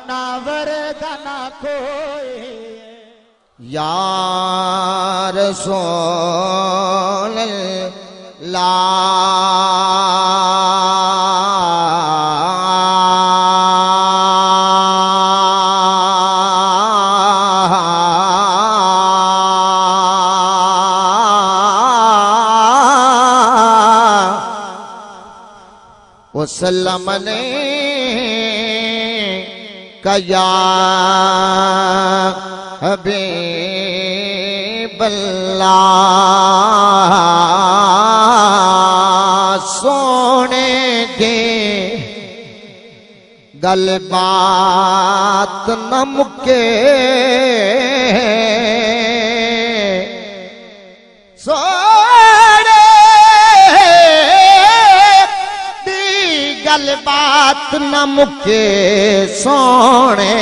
ناور دنا کوئی یا رسول اللہ وسلم علیکہ یا حبیب اللہ سونے دے گل بات نہ مکے سونے دی گل بات نہ مکے سونے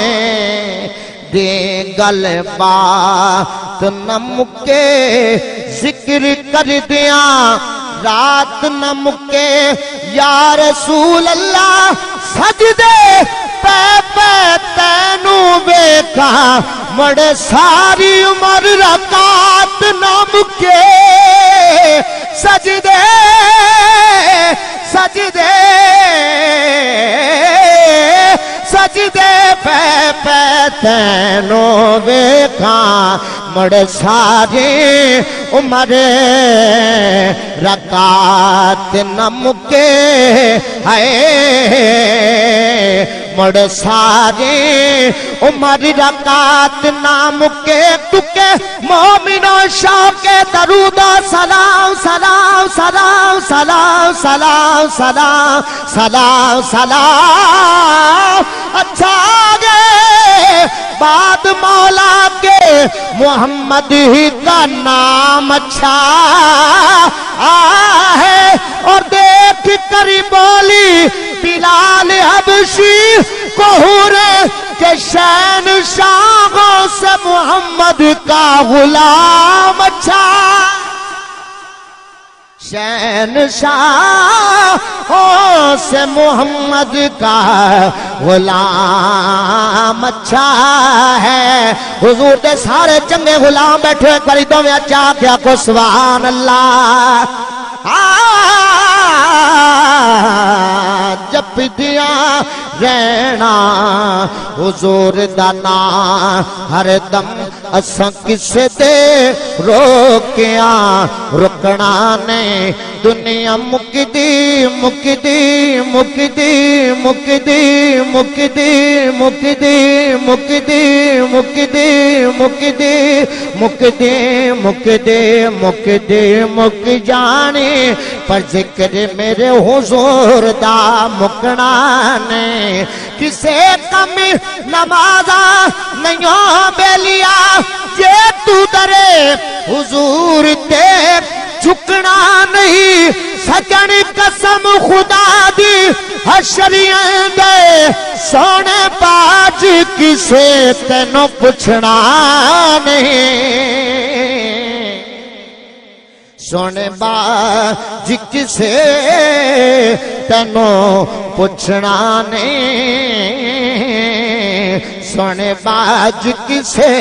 دے گل بات نہ مکے ذکر کر دیاں رات نہ مکے یا رسول اللہ سجدے پہ پہ تینوں بیکا مڑے ساری عمر رکعت نہ مکے سجدے سجدے سجدے پہ پہ تینوں بیکا مڑے ساری عمر رکعت نہ مکے ہے مڑ ساری عمر رکعت نہ مکے تکے مومنوں شوق درود سلام سلام سلام سلام سلام سلام سلام سلام اچھا آگے بعد مولا کے محمد ہی کا نام اچھا ہے اور دیکھ کر بولی بلال حبشی کو ہورے کہ شہنشاہوں سے محمد کا غلام اچھا شہنشاہوں سے محمد کا غلام اچھا ہے حضور دے سارے چنگے غلام بیٹھے ایک باری دو میں اچھا کیا کو سبحان اللہ جب دیا رہنا حضور دانا ہر دم اساں کسے دے روکیاں رکنا نے دنیا مکدی مکدی مکدی مکدی مکدی مکدی مکدی مکدی مکدی مکدی مکدی مکدی مک جانی پر ذکر میرے حضور دا مکنا نے کسے کمی نمازہ نہیں بے لیا یہ تو درے حضور تے جھکنا نہیں سجن قسم خدا دی حشریاں دے سونے باج کسے تینوں پوچھنا نہیں سونے باج کسے تینوں پوچھنا نہیں سونے باج کسے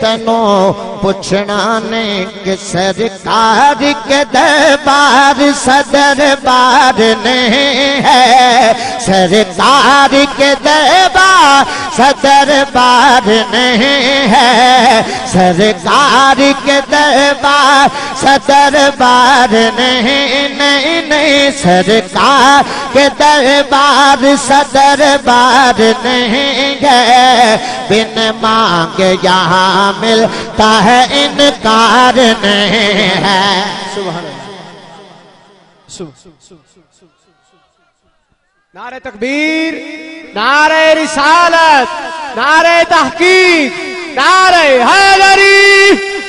تینوں پوچھنا نہیں کہ سرکار کے دربار صدر بار نہیں ہے سرکار کے دربار صدر بار نہیں ہے سرکار کے دربار صدر بار نہیں نہیں نہیں سرکار کے دربار صدر بار نہیں ہے بن مانگے یہاں ملتا ہے انکار نہیں ہے سبحان اللہ نعرہ تکبیر نعرہ رسالت نعرہ تحقیق نعرہ حیدری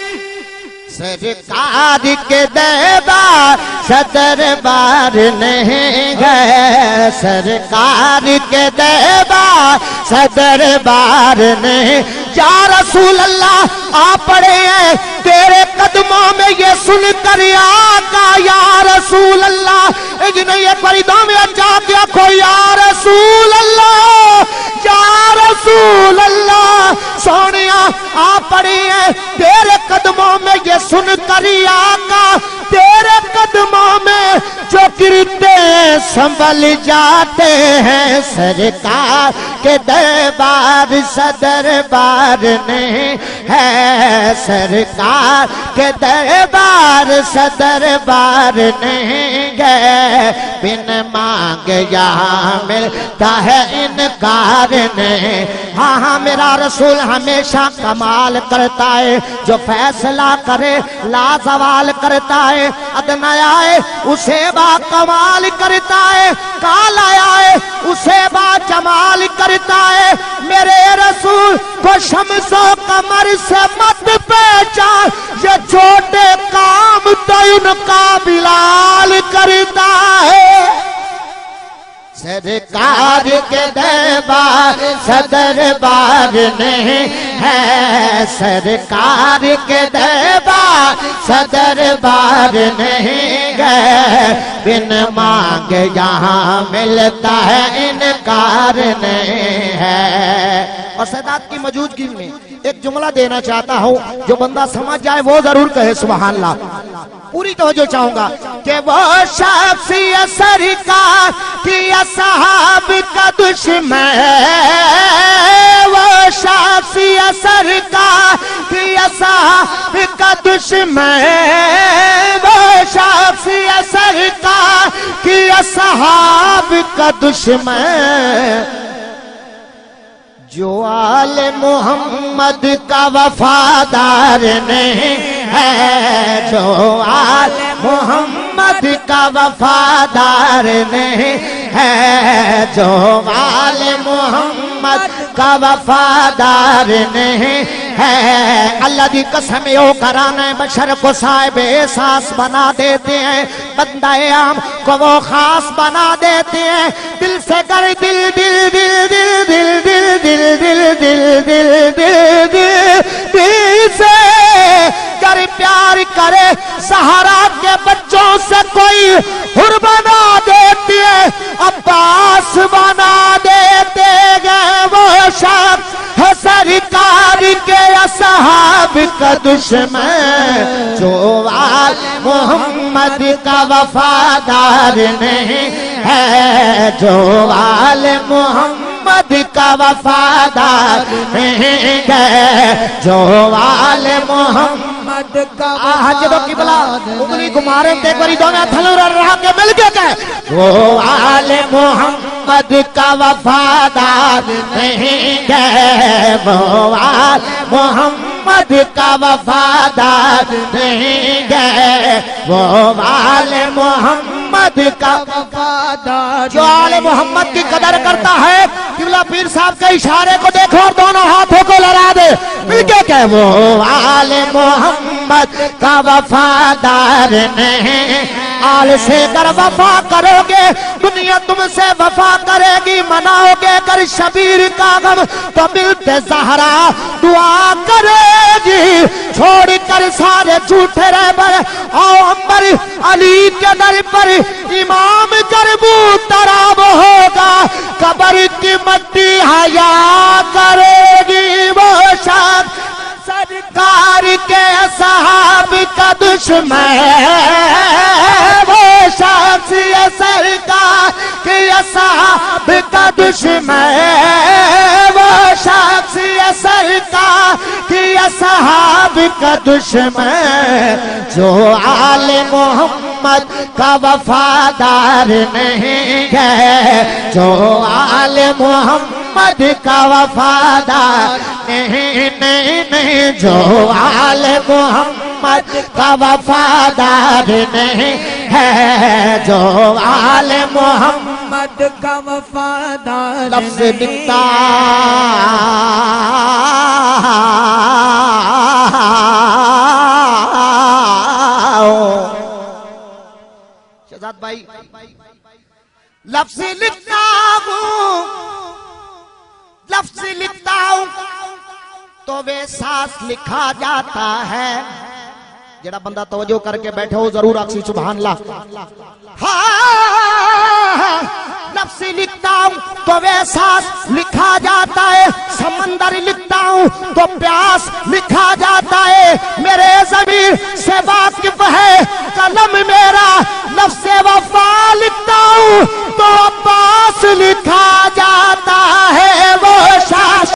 سرکار کے دربار صدر بار نہیں ہے سرکار کے دربار صدر بار نہیں یا رسول اللہ آپ پڑے ہیں تیرے قدموں میں یہ سن کر آقا یا رسول اللہ جنہیں یہ پریدوں میں اچھا کیا کو یا رسول اللہ یا رسول رسول اللہ سونیا آ پڑی ہے تیرے قدموں میں یہ سن کر آقا تیرے قدموں میں جو گرتے سنبھل جاتے ہیں سرکار کے دربار صدر بار نہیں ہے سرکار کے دربار صدر بار نہیں گئے بن مانگ یہاں ملتا ہے انکار نہیں ہاں ہاں میرا رسول ہمیشہ کمال کرتا ہے جو فیصلہ کرے لا زوال کرتا ہے ادنا آئے اسے با کمال کرتا ہے کالا آئے اسے با جمال کرتا ہے میرے رسول کو شمس و قمر سے مت پہچان یہ چھوٹے کام تو ان کا بلال کرتا ہے سرکار کے دربار صدر بار نہیں ہے سرکار کے دربار صدر بار نہیں گئے بن مانگ یہاں ملتا ہے انکار نہیں ہے اور سادات کی موجودگی میں ایک جملہ دینا چاہتا ہوں جو بندہ سمجھ جائے وہ ضرور کہے سبحان اللہ پوری توجہ چاہوں گا کہ وہ شخص سرکار کی اصحاب کا دشمن وہ شخص سرکار کی اصحاب کا دشمن وہ شخص سرکار کی اصحاب کا دشمن جو آل محمد کا وفادار نہیں ہے جو آل محمد کا وفادار نہیں ہے جو آل محمد کا وفادار نہیں ہے اللہ دی قسم یو کرانا بشر کو صاحب احساس بنا دیتے ہیں بندہ عام کو وہ خاص بنا دیتے ہیں دل سے کر دل دل دل دل دل دل دل دل دل دل دل دل سے کر پیار کرے سہارا کے بچوں سے کوئی حر بنا دیتی ہے عباس بنا دیتے گئے وہ شخص ہے سرکار کے اصحاب کا دشمن جو آل محمد کا وفادار نہیں ہے جو آل محمد کا وفادار نہیں ہے جو آل محمد کا حجدوں کی بلا انگلی گمارے تے کوئی دونا تھلور رہا کے مل گئے کہ وہ آل محمد کا وفادار نہیں ہے وہ آل محمد کا وفادار نہیں ہے وہ آل محمد کا وفادار جو آل محمد کی قدر کرتا ہے قبلہ پیر صاحب کے اشارے کو دیکھو اور دونوں ہاتھوں کو لڑا دے مل کے کہ وہ آل محمد کا وفادار نہیں آل سے در وفا کرو گے دنیا تم سے وفا کرے گی مناؤ گے کر شبیر کا غم تو ملتے زہرا دعا کرے گی چھوڑ کر سارے جھوٹے رہبر آؤ امبر علی کے در پر امام کربو تراب ہوگا قبر کی مٹی حیا کرے گی وہ شخص سرکار کے اصحاب کا دشمن وہ شخص سرکار کے اصحاب کا دشمن وہ شخص سرکار کے اصحاب کا دشمن جو آل محمد کا وفادار نہیں ہے جو آل محمد کا وفادار نہیں جو آل محمد کا وفادار نہیں ہے جو آل محمد کا وفادار لفظ لکھتا شہزاد بھائی لفظ لکھتا ہوں لفظ لکھتا ہوں تو وہ احساس لکھا جاتا ہے جڑا بندہ توجہ کر کے بیٹھے ہو ضرور آکسی سبحان اللہ ہاں لفظ لکھتا ہوں تو وہ احساس لکھا جاتا ہے سمندر لکھتا ہوں تو پیاس لکھا